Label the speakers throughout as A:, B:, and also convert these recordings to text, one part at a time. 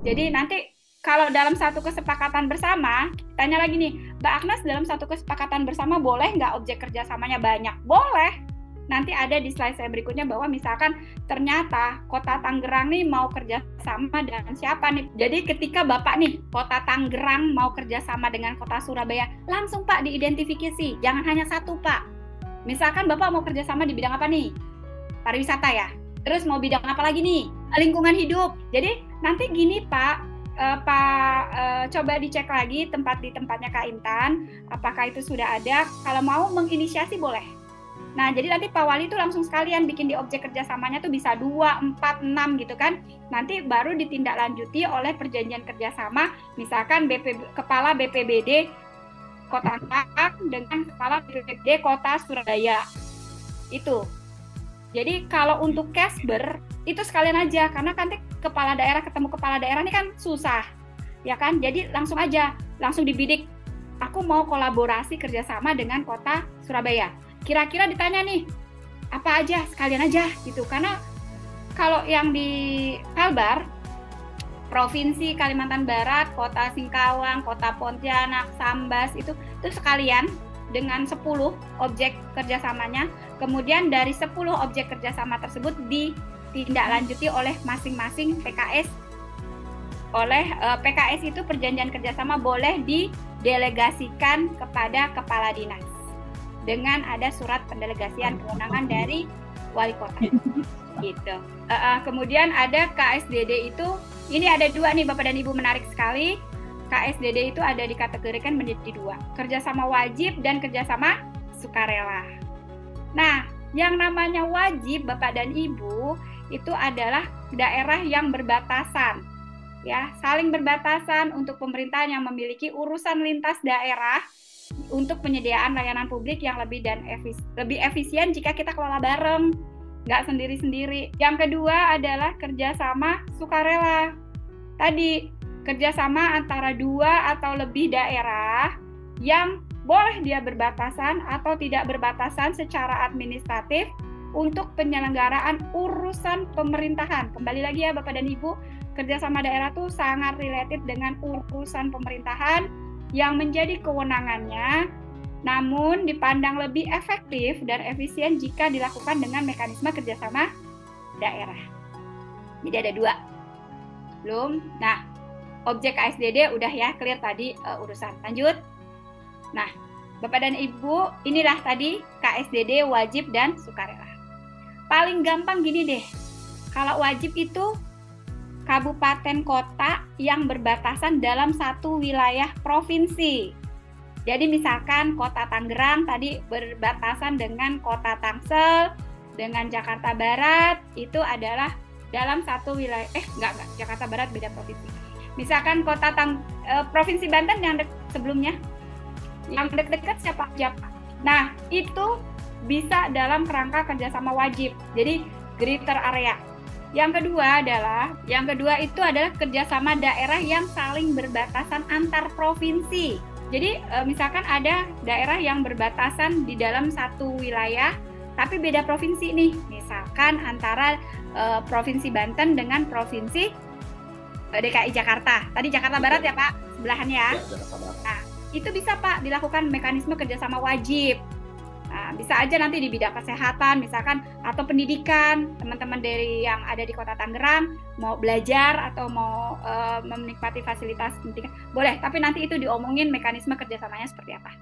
A: Jadi nanti kalau dalam satu kesepakatan bersama, tanya lagi nih, Mbak Agnes dalam satu kesepakatan bersama boleh nggak objek kerjasamanya banyak? Boleh. Nanti ada di slide saya berikutnya bahwa misalkan ternyata Kota Tangerang nih mau kerjasama dengan siapa nih. Jadi ketika Bapak nih, Kota Tangerang mau kerjasama dengan Kota Surabaya, langsung Pak diidentifikasi. Jangan hanya satu Pak. Misalkan Bapak mau kerjasama di bidang apa nih? Pariwisata ya. Terus mau bidang apa lagi nih? Lingkungan hidup. Jadi nanti gini Pak, coba dicek lagi di tempatnya Kak Intan, apakah itu sudah ada. Kalau mau menginisiasi boleh. Nah, jadi nanti Pak Wali itu langsung sekalian bikin di objek kerjasamanya tuh bisa 2, 4, 6 gitu kan. Nanti baru ditindaklanjuti oleh perjanjian kerjasama, misalkan Kepala BPBD Kota Tangerang dengan Kepala BPBD Kota Surabaya. Itu. Jadi kalau untuk Casber itu sekalian aja, karena kan kepala daerah ketemu kepala daerah ini kan susah, ya kan? Jadi langsung aja, langsung dibidik. Aku mau kolaborasi kerjasama dengan Kota Surabaya. Kira-kira ditanya nih, apa aja, sekalian aja gitu. Karena kalau yang di Kalbar, Provinsi Kalimantan Barat, Kota Singkawang, Kota Pontianak, Sambas, itu sekalian dengan 10 objek kerjasamanya. Kemudian dari 10 objek kerjasama tersebut ditindaklanjuti oleh masing-masing PKS. Oleh PKS itu perjanjian kerjasama boleh didelegasikan kepada kepala dinas dengan ada surat pendelegasian kewenangan dari wali kota. Gitu. Kemudian ada KSDD itu, ini ada 2 nih Bapak dan Ibu, menarik sekali. KSDD itu ada dikategorikan menjadi 2, kerjasama wajib dan kerjasama sukarela. Nah, yang namanya wajib Bapak dan Ibu itu adalah daerah yang berbatasan, ya, saling berbatasan untuk pemerintahan yang memiliki urusan lintas daerah untuk penyediaan layanan publik yang lebih efisien jika kita kelola bareng, nggak sendiri-sendiri. Yang kedua adalah kerjasama sukarela. Tadi kerjasama antara 2 atau lebih daerah yang boleh dia berbatasan atau tidak berbatasan secara administratif untuk penyelenggaraan urusan pemerintahan. Kembali lagi ya Bapak dan Ibu, kerjasama daerah tuh sangat related dengan urusan pemerintahan yang menjadi kewenangannya, namun dipandang lebih efektif dan efisien jika dilakukan dengan mekanisme kerjasama daerah. Jadi ada 2. Belum? Nah, objek KSDD udah ya, clear tadi urusan. Lanjut. Nah, Bapak dan Ibu, inilah tadi KSDD wajib dan sukarela. Paling gampang gini deh, kalau wajib itu kabupaten kota yang berbatasan dalam satu wilayah provinsi. Jadi misalkan Kota Tangerang tadi berbatasan dengan Kota Tangsel, dengan Jakarta Barat, itu adalah dalam satu wilayah, Jakarta Barat beda provinsi. Misalkan Provinsi Banten yang sebelumnya, yang dekat-dekat siapa? Nah, itu bisa dalam kerangka kerjasama wajib, jadi greater area. Yang kedua itu adalah kerjasama daerah yang saling berbatasan antar provinsi. Jadi misalkan ada daerah yang berbatasan di dalam satu wilayah, tapi beda provinsi nih. Misalkan antara Provinsi Banten dengan Provinsi DKI Jakarta. Tadi Jakarta Barat ya Pak, sebelahan ya. Nah, itu bisa Pak dilakukan mekanisme kerjasama wajib. Nah, bisa aja nanti di bidang kesehatan misalkan atau pendidikan, teman-teman dari yang ada di Kota Tangerang mau belajar atau mau menikmati fasilitas pendidikan, boleh, tapi nanti itu diomongin mekanisme kerjasamanya seperti apa.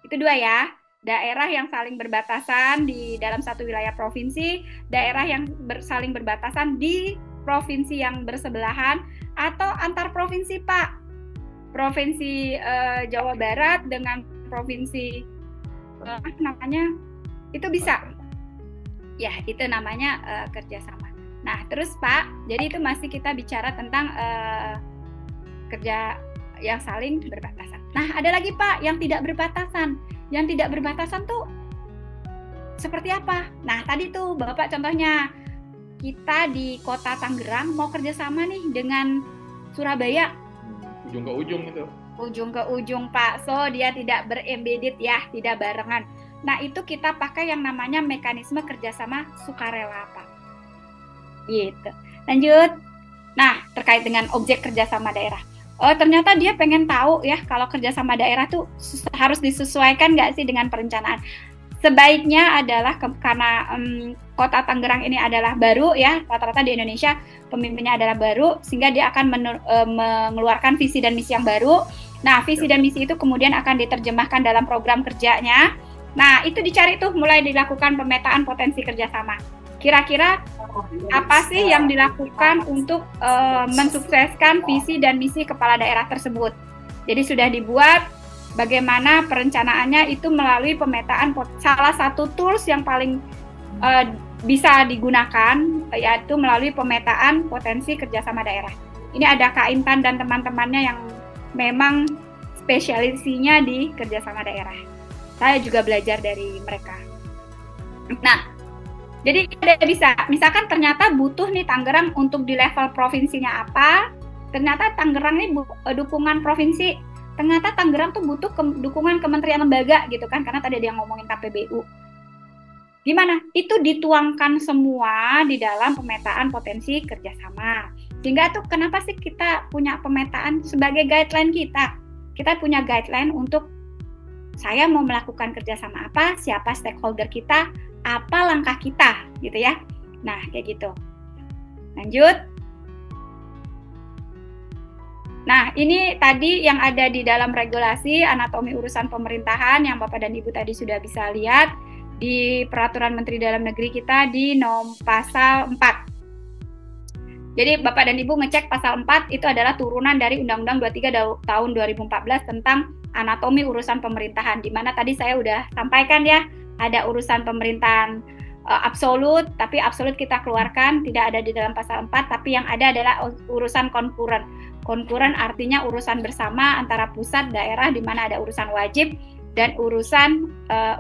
A: Itu 2 ya, daerah yang saling berbatasan di dalam satu wilayah provinsi, daerah yang saling berbatasan di provinsi yang bersebelahan, atau antar provinsi Pak, Provinsi Jawa Barat dengan Provinsi itu bisa ya, itu namanya kerjasama. Nah terus Pak, jadi itu masih kita bicara tentang kerja yang saling berbatasan. Nah ada lagi Pak yang tidak berbatasan. Yang tidak berbatasan tuh seperti apa? Nah tadi tuh Bapak contohnya, kita di Kota Tangerang mau kerjasama nih dengan Surabaya,
B: ujung ke ujung itu.
A: Ujung ke ujung Pak, so dia tidak berembedded ya, tidak barengan. Nah itu kita pakai yang namanya mekanisme kerjasama sukarela Pak. Gitu. Lanjut. Nah, terkait dengan objek kerjasama daerah. Oh, ternyata dia pengen tahu ya, kalau kerjasama daerah tuh harus disesuaikan nggak sih dengan perencanaan. Sebaiknya adalah karena kota Tangerang ini adalah baru ya, rata-rata di Indonesia pemimpinnya adalah baru, sehingga dia akan mengeluarkan visi dan misi yang baru. Nah, visi dan misi itu kemudian akan diterjemahkan dalam program kerjanya. Nah, itu dicari tuh mulai dilakukan pemetaan potensi kerjasama. Kira-kira apa sih yang dilakukan untuk mensukseskan visi dan misi kepala daerah tersebut? Jadi sudah dibuat bagaimana perencanaannya itu melalui pemetaan, salah satu tools yang paling bisa digunakan yaitu melalui pemetaan potensi kerjasama daerah. Ini ada Kak Intan dan teman-temannya yang memang spesialisasinya di kerjasama daerah. Saya juga belajar dari mereka. Nah, jadi ada bisa, misalkan ternyata butuh nih Tangerang untuk di level provinsinya apa, ternyata Tangerang nih dukungan provinsi, ternyata Tangerang tuh butuh dukungan kementerian lembaga gitu kan, karena tadi ada yang ngomongin KPBU. Gimana? Itu dituangkan semua di dalam pemetaan potensi kerjasama. Sehingga tuh kenapa sih kita punya pemetaan sebagai guideline kita? Kita punya guideline untuk saya mau melakukan kerjasama apa, siapa stakeholder kita, apa langkah kita, gitu ya. Nah, kayak gitu. Lanjut. Nah, ini tadi yang ada di dalam regulasi anatomi urusan pemerintahan yang Bapak dan Ibu tadi sudah bisa lihat di Peraturan Menteri Dalam Negeri kita di pasal 4. Jadi Bapak dan Ibu ngecek pasal 4 itu adalah turunan dari Undang-Undang 23 tahun 2014 tentang anatomi urusan pemerintahan, di mana tadi saya udah sampaikan ya, ada urusan pemerintahan absolut, tapi absolut kita keluarkan, tidak ada di dalam pasal 4, tapi yang ada adalah urusan konkuren. Konkuren artinya urusan bersama antara pusat, daerah, di mana ada urusan wajib dan urusan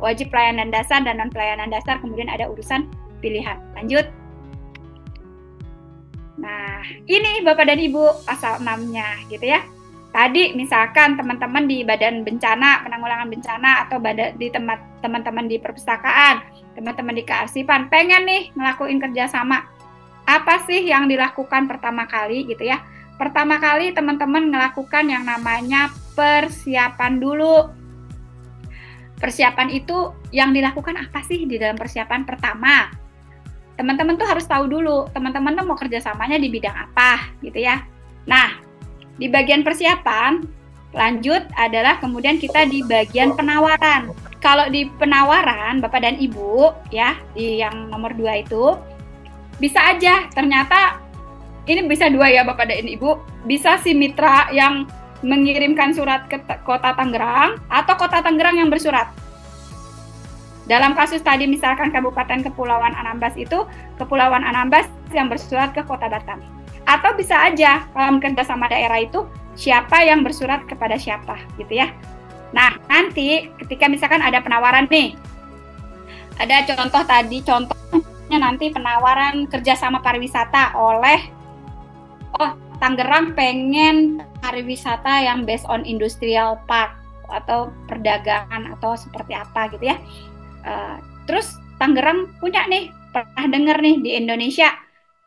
A: wajib pelayanan dasar dan non pelayanan dasar, kemudian ada urusan pilihan. Lanjut. Nah, ini Bapak dan Ibu pasal 6-nya gitu ya. Tadi misalkan teman-teman di Badan Bencana, Penanggulangan Bencana, atau di teman-teman di perpustakaan, teman-teman di kearsipan, pengen nih ngelakuin kerjasama. Apa sih yang dilakukan pertama kali gitu ya? Pertama kali teman-teman melakukan yang namanya persiapan dulu. Persiapan itu yang dilakukan apa sih di dalam persiapan pertama? Teman-teman tuh harus tahu dulu, teman-teman tuh mau kerjasamanya di bidang apa gitu ya. Nah, di bagian persiapan, lanjut adalah kemudian kita di bagian penawaran. Kalau di penawaran, Bapak dan Ibu, ya, di yang nomor 2 itu, bisa aja, ternyata, ini bisa 2 ya Bapak dan Ibu, bisa si mitra yang mengirimkan surat ke Kota Tangerang, atau Kota Tangerang yang bersurat. Dalam kasus tadi misalkan Kabupaten Kepulauan Anambas itu, Kepulauan Anambas yang bersurat ke Kota Batam. Atau bisa aja dalam kerjasama daerah itu siapa yang bersurat kepada siapa gitu ya. Nah, nanti ketika misalkan ada penawaran nih, ada contoh tadi, contohnya nanti penawaran kerjasama pariwisata oleh, Tangerang pengen pariwisata yang based on industrial park atau perdagangan atau seperti apa gitu ya. Terus Tangerang punya nih, pernah dengar nih di Indonesia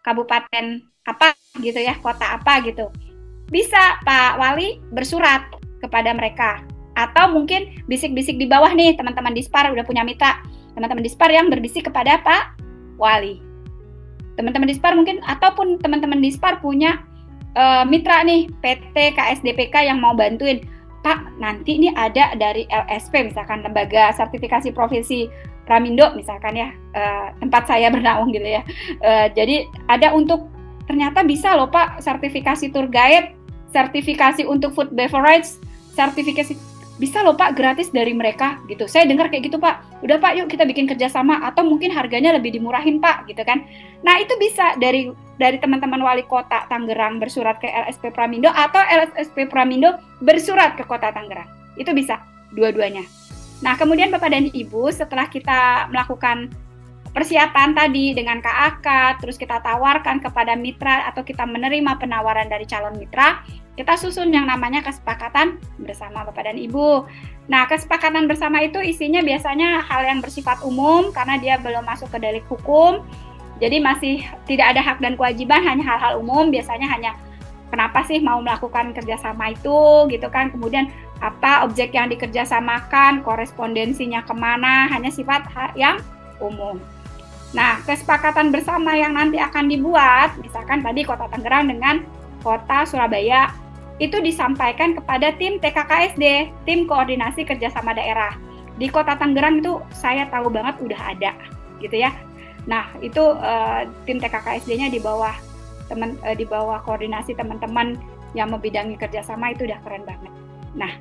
A: kabupaten apa gitu ya, kota apa gitu. Bisa Pak Wali bersurat kepada mereka. Atau mungkin bisik-bisik di bawah nih, teman-teman Dispar udah punya mitra. Teman-teman Dispar yang berbisik kepada Pak Wali. Teman-teman Dispar mungkin, ataupun teman-teman Dispar punya mitra nih, PT KSDPK yang mau bantuin. Pak, nanti ini ada dari LSP, misalkan Lembaga Sertifikasi Profesi Pramindo, misalkan ya, tempat saya bernaung gitu ya. Jadi ada untuk, ternyata bisa loh Pak, sertifikasi tour guide, sertifikasi untuk food beverage, sertifikasi, bisa loh Pak, gratis dari mereka gitu. Saya dengar kayak gitu Pak, udah Pak yuk kita bikin kerjasama, atau mungkin harganya lebih dimurahin Pak, gitu kan. Nah itu bisa dari teman-teman wali kota Tangerang bersurat ke LSP Pramindo, atau LSP Pramindo bersurat ke Kota Tangerang. Itu bisa, dua-duanya. Nah, kemudian Bapak dan Ibu, setelah kita melakukan persiapan tadi dengan KAK, terus kita tawarkan kepada mitra, atau kita menerima penawaran dari calon mitra, kita susun yang namanya kesepakatan bersama Bapak dan Ibu. Nah, kesepakatan bersama itu isinya biasanya hal yang bersifat umum, karena dia belum masuk ke delik hukum. Jadi masih tidak ada hak dan kewajiban, hanya hal-hal umum, biasanya hanya kenapa sih mau melakukan kerjasama itu gitu kan, kemudian apa objek yang dikerjasamakan, korespondensinya kemana, hanya sifat yang umum. Nah, kesepakatan bersama yang nanti akan dibuat, misalkan tadi Kota Tangerang dengan Kota Surabaya, itu disampaikan kepada tim TKKSD, tim koordinasi kerjasama daerah. Di Kota Tangerang itu saya tahu banget udah ada, gitu ya. Nah, itu tim TKKSD-nya di bawah koordinasi teman-teman yang membidangi kerjasama, itu udah keren banget. Nah,